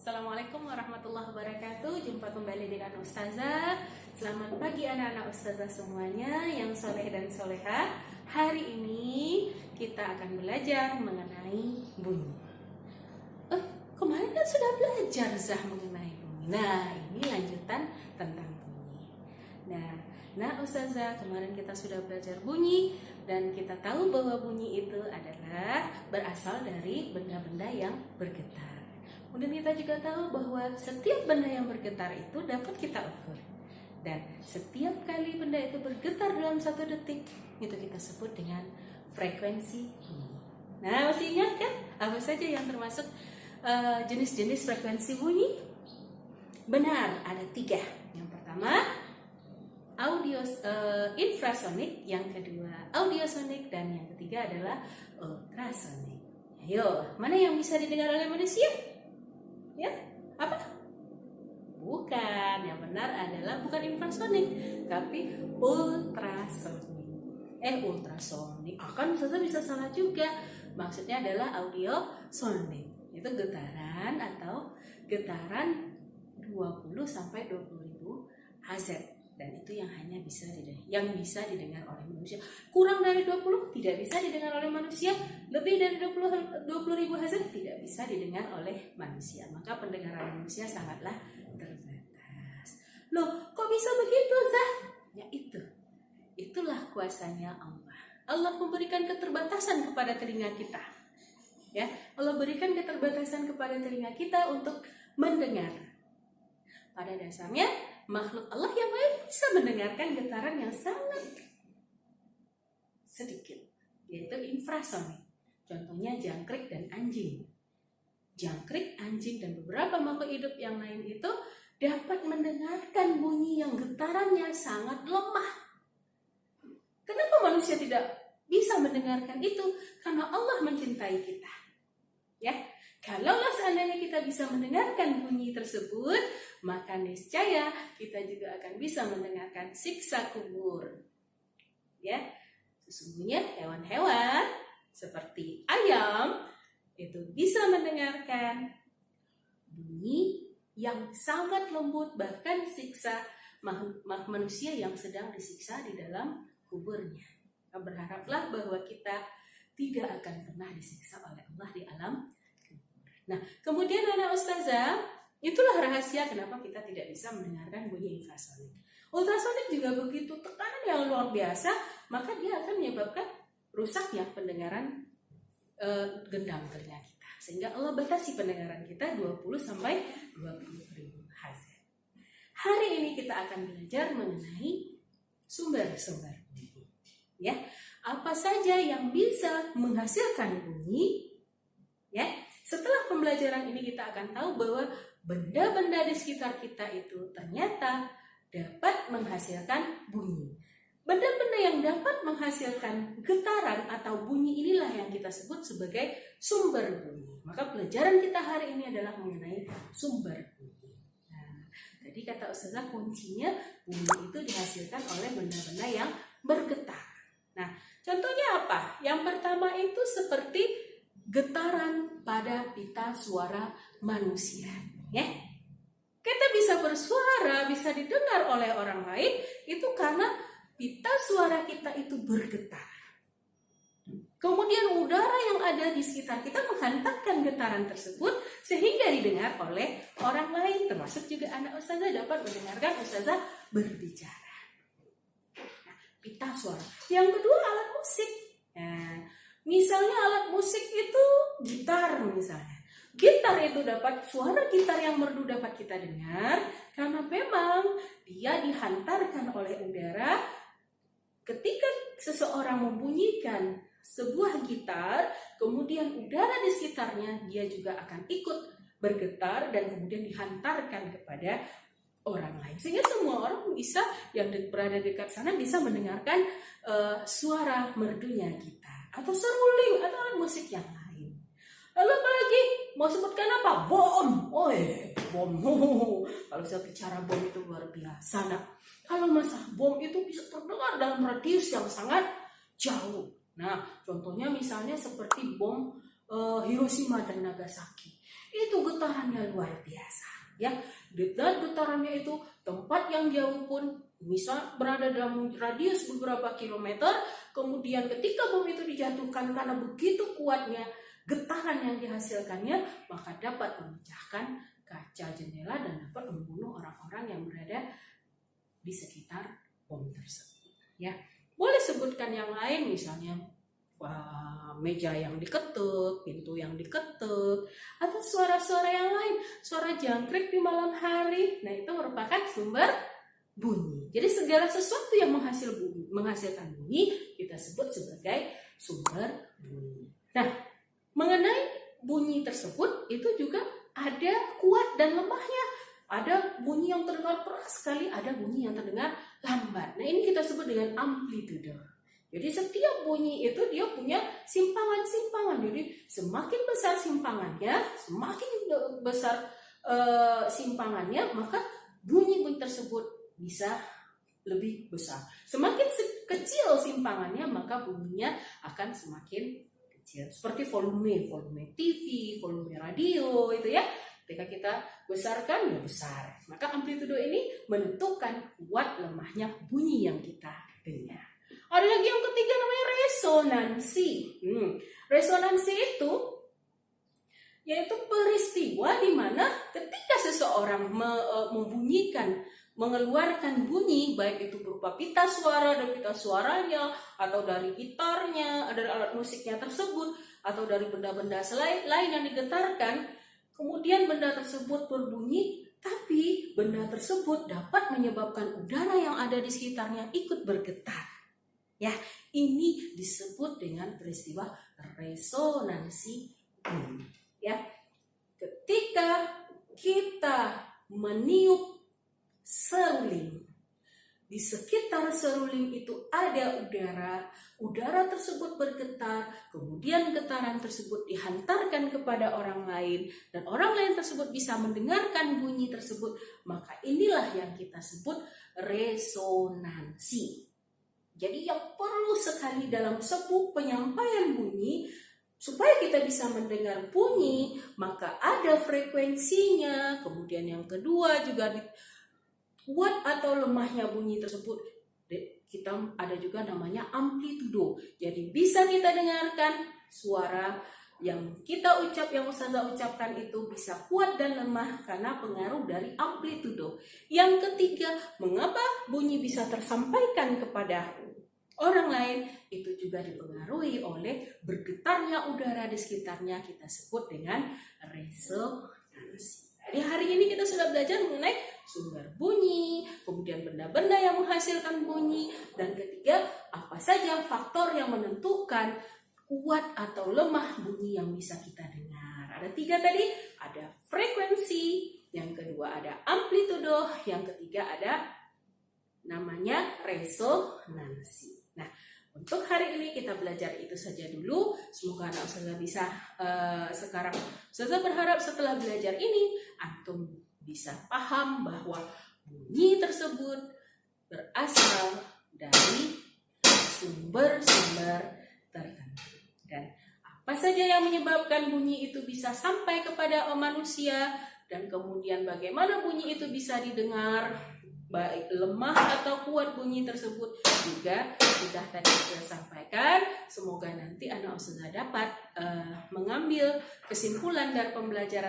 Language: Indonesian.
Assalamualaikum warahmatullahi wabarakatuh. Jumpa kembali dengan Ustazah. Selamat pagi anak-anak Ustazah semuanya yang soleh dan soleha. Hari ini kita akan belajar mengenai bunyi. Kemarin kan sudah belajar Zah mengenai bunyi. Nah, ini lanjutan tentang bunyi. Nah Ustazah, kemarin kita sudah belajar bunyi dan kita tahu bahwa bunyi itu adalah berasal dari benda-benda yang bergetar. Kemudian kita juga tahu bahwa setiap benda yang bergetar itu dapat kita ukur. Dan setiap kali benda itu bergetar dalam 1 detik, itu kita sebut dengan frekuensi bunyi. Nah, masih ingat kan apa saja yang termasuk jenis-jenis frekuensi bunyi? Benar, ada 3. Yang pertama, infrasonik, yang kedua audiosonik, dan yang ketiga adalah ultrasonik. Ayo, mana yang bisa didengar oleh manusia? Ya, apa? Bukan, yang benar adalah bukan infrasonik, tapi ultrasonik. Ultrasonik. Kan bisa salah juga. Maksudnya adalah audiosonik. Itu getaran atau getaran 20 sampai 20.000 Hz. Dan itu yang hanya bisa didengar oleh manusia. Kurang dari 20 tidak bisa didengar oleh manusia. Lebih dari 20.000 Hz tidak bisa didengar oleh manusia. Maka pendengaran manusia sangatlah terbatas. Loh, kok bisa begitu, Zah? Ya itulah kuasanya Allah. Allah memberikan keterbatasan kepada telinga kita. Ya, Allah berikan keterbatasan kepada telinga kita untuk mendengar. Pada dasarnya makhluk Allah yang lain bisa mendengarkan getaran yang sangat sedikit, yaitu infrasonik. Contohnya jangkrik dan anjing. Jangkrik, anjing, dan beberapa makhluk hidup yang lain itu dapat mendengarkan bunyi yang getarannya sangat lemah. Kenapa manusia tidak bisa mendengarkan itu? Karena Allah mencintai kita. Ya, kalaulah seandainya kita bisa mendengarkan bunyi tersebut, maka niscaya kita juga akan bisa mendengarkan siksa kubur. Ya, sesungguhnya hewan-hewan seperti ayam itu bisa mendengarkan bunyi yang sangat lembut, bahkan siksa manusia yang sedang disiksa di dalam kuburnya. Berharaplah bahwa kita tidak akan pernah disiksa oleh Allah di alam kubur. Nah, kemudian anak Ustazah, itulah rahasia kenapa kita tidak bisa mendengarkan bunyi infrasonik. Ultrasonik juga begitu, tekanan yang luar biasa, maka dia akan menyebabkan rusaknya pendengaran gendang telinga kita. Sehingga Allah batasi pendengaran kita 20 sampai 20.000 Hz. Hari ini kita akan belajar mengenai sumber-sumber bunyi. Ya, apa saja yang bisa menghasilkan bunyi? Ya, setelah pembelajaran ini kita akan tahu bahwa benda-benda di sekitar kita itu ternyata dapat menghasilkan bunyi. Benda-benda yang dapat menghasilkan getaran atau bunyi inilah yang kita sebut sebagai sumber bunyi. Maka pelajaran kita hari ini adalah mengenai sumber bunyi. Nah, tadi kata Ustazah, kuncinya bunyi itu dihasilkan oleh benda-benda yang bergetar. Nah, contohnya apa? Yang pertama itu seperti getaran pada pita suara manusia. Ya, kita bisa bersuara, bisa didengar oleh orang lain, itu karena pita suara kita itu bergetar. Kemudian udara yang ada di sekitar kita menghantarkan getaran tersebut sehingga didengar oleh orang lain, termasuk juga anak Ustazah dapat mendengarkan Ustazah berbicara. Nah, pita suara. Yang kedua, alat musik. Nah, misalnya alat musik itu gitar misalnya. Gitar itu suara gitar yang merdu dapat kita dengar karena memang dia dihantarkan oleh udara. Ketika seseorang membunyikan sebuah gitar, kemudian udara di sekitarnya dia juga akan ikut bergetar dan kemudian dihantarkan kepada orang lain. Sehingga semua orang bisa yang berada dekat sana bisa mendengarkan suara merdunya gitar atau seruling atau alat musik yang lain. Lalu apalagi mau sebutkan apa? Bom. Bom. Kalau saya bicara bom itu luar biasa. Nah, kalau masalah bom itu bisa terdengar dalam radius yang sangat jauh. Nah, contohnya misalnya seperti bom Hiroshima dan Nagasaki. itu getarannya luar biasa ya. Dan getarannya itu tempat yang jauh pun misal berada dalam radius beberapa kilometer, kemudian ketika bom itu dijatuhkan karena begitu kuatnya getaran yang dihasilkannya, maka dapat memecahkan kaca jendela dan dapat membunuh orang-orang yang berada di sekitar bom tersebut ya. Boleh sebutkan yang lain, misalnya meja yang diketuk, pintu yang diketuk, atau suara-suara yang lain, suara jangkrik di malam hari. Nah, itu merupakan sumber bunyi. Jadi segala sesuatu yang menghasilkan bunyi kita sebut sebagai sumber bunyi. Nah, mengenai bunyi tersebut itu juga ada kuat dan lemahnya. Ada bunyi yang terdengar keras sekali, ada bunyi yang terdengar lambat. Nah, ini kita sebut dengan amplitude. Jadi setiap bunyi itu dia punya simpangan-simpangan. Jadi semakin besar simpangannya, semakin besar simpangannya, maka bunyi-bunyi tersebut bisa lebih besar. Semakin kecil simpangannya, maka bunyinya akan semakin kecil. Seperti volume TV, volume radio itu ya. Ketika kita besarkan ya besar. Maka amplitudo ini menentukan kuat lemahnya bunyi yang kita dengar. Ada lagi yang ketiga namanya resonansi. Resonansi itu yaitu peristiwa di mana ketika seseorang mengeluarkan bunyi, baik itu berupa pita suara dari pita suaranya, atau dari gitarnya, dari alat musiknya tersebut, atau dari benda-benda lain yang digetarkan, kemudian benda tersebut berbunyi, tapi benda tersebut dapat menyebabkan udara yang ada di sekitarnya ikut bergetar. Ya, ini disebut dengan peristiwa resonansi bunyi. Ya, ketika kita meniup seruling, di sekitar seruling itu ada udara tersebut bergetar, kemudian getaran tersebut dihantarkan kepada orang lain, dan orang lain tersebut bisa mendengarkan bunyi tersebut, maka inilah yang kita sebut resonansi. Jadi yang perlu sekali dalam sebuah penyampaian bunyi, supaya kita bisa mendengar bunyi, maka ada frekuensinya. Kemudian yang kedua juga kuat atau lemahnya bunyi tersebut. Kita ada juga namanya amplitudo. Jadi bisa kita dengarkan suara yang kita yang Ustazah ucapkan itu bisa kuat dan lemah karena pengaruh dari amplitudo. Yang ketiga, mengapa bunyi bisa tersampaikan kepada orang lain, itu juga dipengaruhi oleh bergetarnya udara di sekitarnya, kita sebut dengan resonansi. Di hari ini kita sudah belajar mengenai sumber bunyi, kemudian benda-benda yang menghasilkan bunyi, dan ketiga, apa saja faktor yang menentukan kuat atau lemah bunyi yang bisa kita dengar. Ada 3 tadi, ada frekuensi, yang kedua ada amplitudo, yang ketiga ada namanya resonansi. Nah, untuk hari ini kita belajar itu saja dulu. Semoga anak Ustazah bisa sekarang. Ustazah berharap setelah belajar ini, antum bisa paham bahwa bunyi tersebut berasal dari sumber-sumber tertentu. Dan apa saja yang menyebabkan bunyi itu bisa sampai kepada manusia, dan kemudian bagaimana bunyi itu bisa didengar, baik lemah atau kuat bunyi tersebut juga sudah tadi saya sampaikan. Semoga nanti anak Ustazah dapat mengambil kesimpulan dari pembelajaran